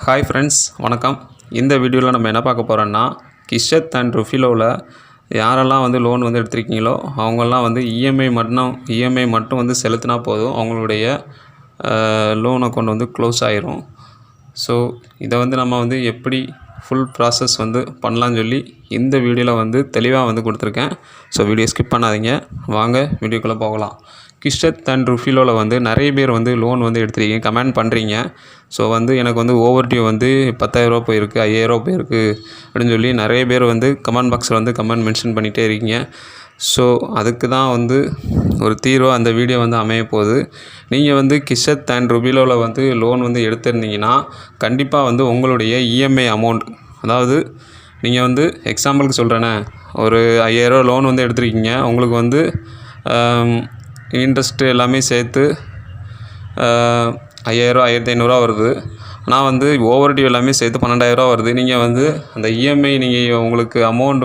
Hi friends, வணக்கம். இந்த வீடியோவில் நம்ம என்ன பார்க்க போகிறோன்னா, கிஷத் அண்ட் ருஃபிலோவில் யாரெல்லாம் வந்து லோன் வந்து எடுத்திருக்கீங்களோ அவங்கெல்லாம் வந்து இஎம்ஐ மட்டும் வந்து செலுத்தினா போதும், அவங்களுடைய லோன் அக்கௌண்ட் வந்து க்ளோஸ் ஆயிரும். ஸோ இதை வந்து நம்ம வந்து எப்படி ஃபுல் ப்ராசஸ் வந்து பண்ணலான்னு சொல்லி இந்த வீடியோவில் வந்து தெளிவாக வந்து கொடுத்துருக்கேன். ஸோ வீடியோ ஸ்கிப் பண்ணாதீங்க, வாங்க வீடியோக்குள்ளே போகலாம். கிஷத் அண்ட் ருஃபிலோவில் வந்து நிறைய பேர் வந்து லோன் வந்து எடுத்துருக்கீங்க, கமெண்ட் பண்ணுறீங்க. ஸோ வந்து எனக்கு வந்து ஓவர் டியூ வந்து 10,000 போயிருக்கு, 5,000 போயிருக்கு அப்படின்னு சொல்லி நிறைய பேர் வந்து கமெண்ட் பாக்ஸில் வந்து கமெண்ட் மென்ஷன் பண்ணிகிட்டே இருக்கீங்க. ஸோ அதுக்கு தான் வந்து ஒரு தீர்வு அந்த வீடியோ வந்து அமைய போகுது. நீங்கள் வந்து கிஷத் அண்ட் ருஃபிலோவில் வந்து லோன் வந்து எடுத்திருந்தீங்கன்னா கண்டிப்பாக வந்து உங்களுடைய இஎம்ஐ அமௌண்ட், அதாவது நீங்கள் வந்து எக்ஸாம்பிளுக்கு சொல்கிறேனே, ஒரு 5,000 லோன் வந்து எடுத்திருக்கீங்க, உங்களுக்கு வந்து இன்ட்ரெஸ்ட்டு எல்லாமே சேர்த்து 5,000 1,500 வருது. ஆனால் வந்து ஓவர் டியூ எல்லாமே சேர்த்து 12,000 வருது. நீங்கள் வந்து அந்த இஎம்ஐ நீங்கள் உங்களுக்கு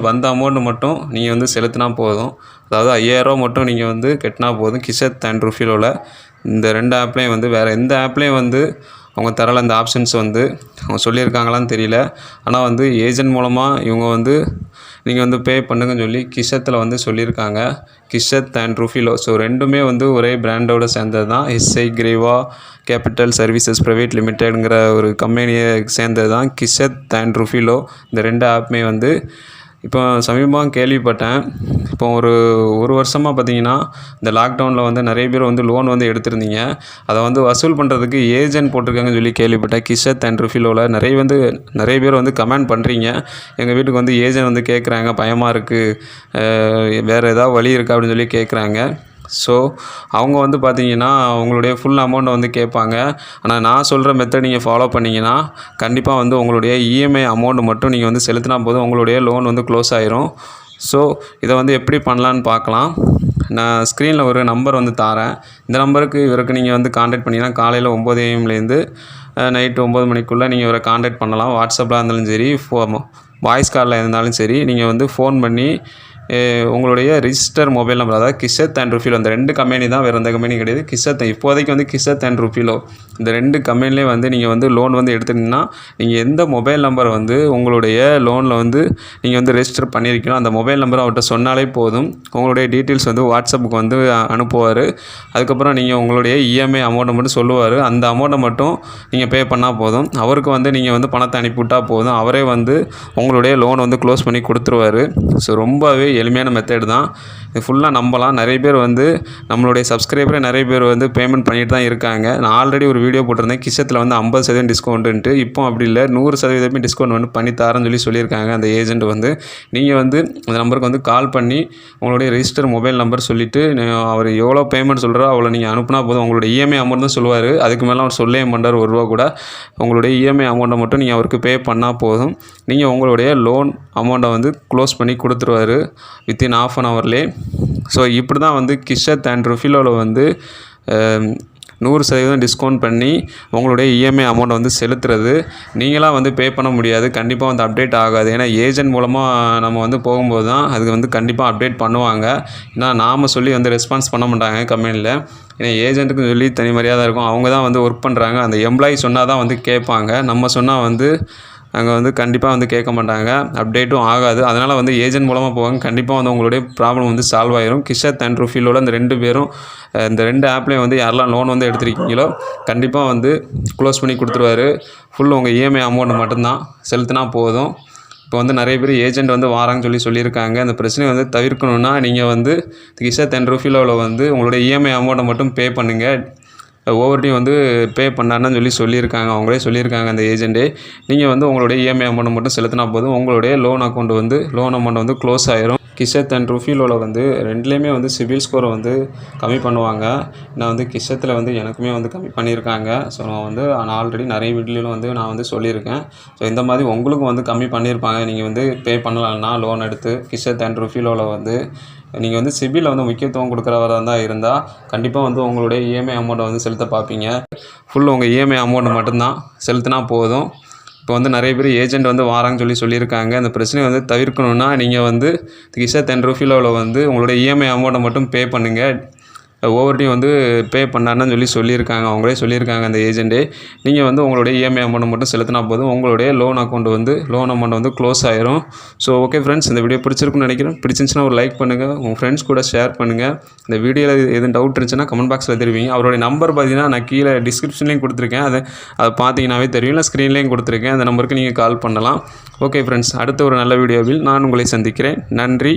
வந்த அமௌண்ட்டு மட்டும் நீங்கள் வந்து செலுத்தினா போதும். அதாவது 5,000 மட்டும் நீங்கள் வந்து கட்டினா போதும். கிஷத் அண்ட் ருஃபிலோவில் இந்த 2 ஆப்லேயும் வந்து வேறு எந்த ஆப்லேயும் வந்து அவங்க தரல இந்த ஆப்ஷன்ஸ் வந்து அவங்க சொல்லியிருக்காங்களான்னு தெரியல. ஆனால் வந்து ஏஜென்ட் மூலமாக இவங்க வந்து நீங்கள் வந்து பே பண்ணுங்கன்னு சொல்லி கிஷத்தில் வந்து சொல்லியிருக்காங்க. கிஷத் அண்ட் ருஃபிலோ, ஸோ ரெண்டுமே வந்து ஒரே பிராண்டோட சேர்ந்தது தான். எஸ்ஐ கிரேவா கேபிட்டல் சர்வீசஸ் ப்ரைவேட் லிமிடெட்ங்கிற ஒரு கம்பெனியை சேர்ந்தது தான் கிஷத் அண்ட் ருஃபிலோ. இந்த 2 ஆப்புமே வந்து இப்போ சமீபமாக கேள்விப்பட்டேன். இப்போ ஒரு வருஷமாக பார்த்தீங்கன்னா இந்த லாக்டவுனில் வந்து நிறைய பேர் வந்து லோன் வந்து எடுத்திருந்தீங்க, அதை வந்து வசூல் பண்ணுறதுக்கு ஏஜென்ட் போட்டிருக்காங்கன்னு சொல்லி கேள்விப்பட்டேன். கிஷத் அண்ட் ருஃபிலோவில் நிறைய பேர் வந்து கமெண்ட் பண்ணுறீங்க, எங்கள் வீட்டுக்கு வந்து ஏஜென்ட் வந்து கேட்குறாங்க, பயமாக இருக்குது, வேறு ஏதாவது வழி இருக்கா அப்படின்னு சொல்லி கேட்குறாங்க. ஸோ அவங்க வந்து பார்த்தீங்கன்னா உங்களுடைய ஃபுல் அமௌண்ட்டை வந்து கேட்பாங்க. ஆனால் நான் சொல்கிற மெத்தட் நீங்கள் ஃபாலோ பண்ணிங்கன்னா கண்டிப்பாக வந்து உங்களுடைய இஎம்ஐ அமௌண்ட் மட்டும் நீங்கள் வந்து செலுத்தினா போதும், உங்களுடைய லோன் வந்து க்ளோஸ் ஆயிரும். ஸோ இதை வந்து எப்படி பண்ணலான்னு பார்க்கலாம். நான் ஸ்க்ரீனில் ஒரு நம்பர் வந்து தாரேன். இந்த நம்பருக்கு இவருக்கு நீங்கள் வந்து கான்டாக்ட் பண்ணிங்கன்னா காலையில் 9 AM நைட்டு 9 மணிக்குள்ளே நீங்கள் இவரை கான்டாக்ட் பண்ணலாம். வாட்ஸ்அப்பில் இருந்தாலும் சரி, வாய்ஸ் காலில் இருந்தாலும் சரி, நீங்கள் வந்து ஃபோன் பண்ணி உங்களுடைய ரிஜிஸ்டர் மொபைல் நம்பர், அதாவது கிஷத் அண்ட் ருஃபிலோ, இந்த 2 கம்பெனி தான், வேறு எந்த கம்பெனி கிடையாது. இப்போதைக்கு வந்து கிஷத் அண்ட் ருஃபிலோ இந்த 2 கம்பெனிலே வந்து நீங்கள் வந்து லோன் வந்து எடுத்துட்டிங்கன்னா, நீங்கள் எந்த மொபைல் நம்பர் வந்து உங்களுடைய லோனில் வந்து நீங்கள் வந்து ரெஜிஸ்டர் பண்ணியிருக்கீங்களோ அந்த மொபைல் நம்பர் அவர்கிட்ட சொன்னாலே போதும். உங்களுடைய டீட்டெயில்ஸ் வந்து வாட்ஸ்அப்புக்கு வந்து அனுப்புவார். அதுக்கப்புறம் நீங்கள் உங்களுடைய இஎம்ஐ அமௌண்ட்டை மட்டும் சொல்லுவார். அந்த அமௌண்ட்டை மட்டும் நீங்கள் பே பண்ணால் போதும். அவருக்கு வந்து நீங்கள் வந்து பணத்தை அனுப்பிவிட்டால் போதும், அவரே வந்து உங்களுடைய லோன் வந்து க்ளோஸ் பண்ணி கொடுத்துருவார். ஸோ ரொம்பவே எளிமையான மெத்தட் தான், இது ஃபுல்லாக நம்பலாம். நிறைய பேர் வந்து நம்மளுடைய சப்ஸ்கிரைபரே நிறைய பேர் வந்து பேமெண்ட் பண்ணிட்டு தான் இருக்காங்க. நான் ஆல்ரெடி ஒரு வீடியோ போட்டிருந்தேன், கிஷத்தில் வந்து 50% டிஸ்கவுண்ட்டுன்ட்டு. இப்போ அப்படி இல்லை, 100% டிஸ்கவுண்ட் வந்து பண்ணி தரேன்னு சொல்லியிருக்காங்க அந்த ஏஜென்ட் வந்து. நீங்கள் வந்து அந்த நம்பருக்கு வந்து கால் பண்ணி உங்களுடைய ரெஜிஸ்டர் மொபைல் நம்பர் சொல்லிவிட்டு அவர் எவ்வளோ பேமெண்ட் சொல்கிறாரோ அவ்வளோ நீங்கள் அனுப்புனா போதும். உங்களுடைய இஎம்ஐ அமௌண்ட் தான் சொல்லுவார், அதுக்கு மேலே அவர் சொல்லவே மாட்டார் ஒரு ரூபா கூட. உங்களுடைய இஎம்ஐ அமௌண்ட்டை மட்டும் நீங்கள் அவருக்கு பே பண்ணால் போதும், நீங்கள் உங்களுடைய லோன் அமௌண்ட்டை வந்து க்ளோஸ் பண்ணி கொடுத்துருவார் வித்தின் ½ an hourலே. ஸோ இப்படி தான் வந்து கிஷத் அண்ட் ருஃபிலோவில் வந்து 100% டிஸ்கவுண்ட் பண்ணி உங்களுடைய இஎம்ஐ அமௌண்ட்டை வந்து செலுத்துறது. நீங்களாம் வந்து பே பண்ண முடியாது, கண்டிப்பாக வந்து அப்டேட் ஆகாது. ஏன்னா ஏஜென்ட் மூலமாக நம்ம வந்து போகும்போது தான் அதுக்கு வந்து கண்டிப்பாக அப்டேட் பண்ணுவாங்க. ஏன்னா நாம் சொல்லி வந்து ரெஸ்பான்ஸ் பண்ண மாட்டாங்க கம்பெனியில். ஏன்னா ஏஜென்ட்டுக்கு சொல்லி தனி மரியாதை இருக்கும், அவங்க தான் வந்து ஒர்க் பண்ணுறாங்க. அந்த எம்ப்ளாயி சொன்னால் தான் வந்து கேட்பாங்க, நம்ம சொன்னால் வந்து அங்கே வந்து கண்டிப்பாக வந்து கேட்க மாட்டாங்க, அப்டேட்டும் ஆகாது. அதனால் வந்து ஏஜென்ட் மூலமாக போவாங்க, கண்டிப்பாக வந்து உங்களுடைய ப்ராப்ளம் வந்து சால்வ் ஆயிரும். கிஷத் அண்ட் ருஃபிலோவில் இந்த 2 பேரும் இந்த 2 ஆப்லேயும் வந்து யாரெல்லாம் லோன் வந்து எடுத்திருக்கீங்களோ கண்டிப்பாக வந்து க்ளோஸ் பண்ணி கொடுத்துருவாரு. ஃபுல் உங்கள் இஎம்ஐ அமௌண்ட் மட்டும்தான் செலுத்தினா போதும். இப்போ வந்து நிறைய பேர் ஏஜென்ட் வந்து வாராங்கன்னு சொல்லியிருக்காங்க. அந்த பிரச்சனையை வந்து தவிர்க்கணுன்னா நீங்கள் வந்து கிஷத் அண்ட் ருஃபிலோவில் வந்து உங்களுடைய இஎம்ஐ அமௌண்ட்டை மட்டும் பே பண்ணுங்கள். ஓவர் டியூ வந்து பே பண்ணான்னு சொல்லியிருக்காங்க, அவங்களே சொல்லியிருக்காங்க அந்த ஏஜென்ட்டே. நீங்கள் வந்து உங்களுடைய இஎம்ஐ அமௌண்ட்டை மட்டும் செலுத்தினா போதும், உங்களுடைய லோன் அமௌண்ட் வந்து க்ளோஸ் ஆயிரும். கிஷத் அண்ட் ருஃபிலோவில் வந்து 2லேயுமே வந்து சிபில் ஸ்கோரை வந்து கம்மி பண்ணுவாங்க. நான் வந்து கிஷத்தில் வந்து எனக்குமே வந்து கம்மி பண்ணியிருக்காங்க. ஸோ நான் ஆல்ரெடி நிறைய வீடியோவில் வந்து நான் வந்து சொல்லியிருக்கேன். ஸோ இந்த மாதிரி உங்களுக்கும் வந்து கம்மி பண்ணியிருப்பாங்க. நீங்கள் வந்து பே பண்ணலான்னா லோன் எடுத்து கிஷத் அண்ட் ருஃபிலோவில் வந்து நீங்கள் வந்து சிபிலில் வந்து முக்கியத்துவம் கொடுக்குறவராக இருந்தால் கண்டிப்பாக வந்து உங்களுடைய இஎம்ஐ அமௌண்ட்டை வந்து செலுத்த பார்ப்பீங்க. ஃபுல் உங்கள் இஎம்ஐ அமௌண்ட்டு மட்டும்தான் செலுத்தினா போதும். இப்போ வந்து நிறைய பேர் ஏஜென்ட் வந்து வாராங்கன்னு சொல்லியிருக்காங்க. அந்த பிரச்சனையை வந்து தவிர்க்கணுன்னா நீங்கள் வந்து கிஷத் அண்ட் ருஃபிலோவில் வந்து உங்களுடைய இஎம்ஐ அமௌண்ட்டை மட்டும் பே பண்ணுங்கள். ஓவர் டியூ வந்து பே பண்ணாருன்னு சொல்லியிருக்காங்க. அவங்களே சொல்லியிருக்காங்க அந்த ஏஜென்ட்டே. நீங்கள் வந்து உங்களுடைய இஎம்ஐ அமௌண்ட் மட்டும் செலுத்தினா போதும், உங்களுடைய லோன் அமௌண்ட் வந்து க்ளோஸ் ஆயிரும். ஸோ ஓகே ஃப்ரெண்ட்ஸ், இந்த வீடியோ பிடிச்சிருக்குன்னு நினைக்கிறேன். பிடிச்சிருந்துச்சுன்னா ஒரு லைக் பண்ணுங்கள், உங்கள் ஃப்ரெண்ட்ஸ் கூட ஷேர் பண்ணுங்கள். இந்த வீடியோவில் எதுவும் டவுட் இருந்துச்சுன்னா கமெண்ட் பாக்ஸில் தெரிவிங்க. அவருடைய நம்பர் பார்த்தீங்கன்னா நான் கீழே டிஸ்கிரிப்ஷன்லேயும் கொடுத்துருக்கேன். அதை பார்த்தீங்கன்னாவே தெரியும். இல்லை ஸ்க்ரீன்லேயும் கொடுத்துருக்கேன். அந்த நம்பருக்கு நீங்கள் கால் பண்ணலாம். ஓகே ஃப்ரெண்ட்ஸ், அடுத்த ஒரு நல்ல வீடியோவில் நான் உங்களை சந்திக்கிறேன். நன்றி.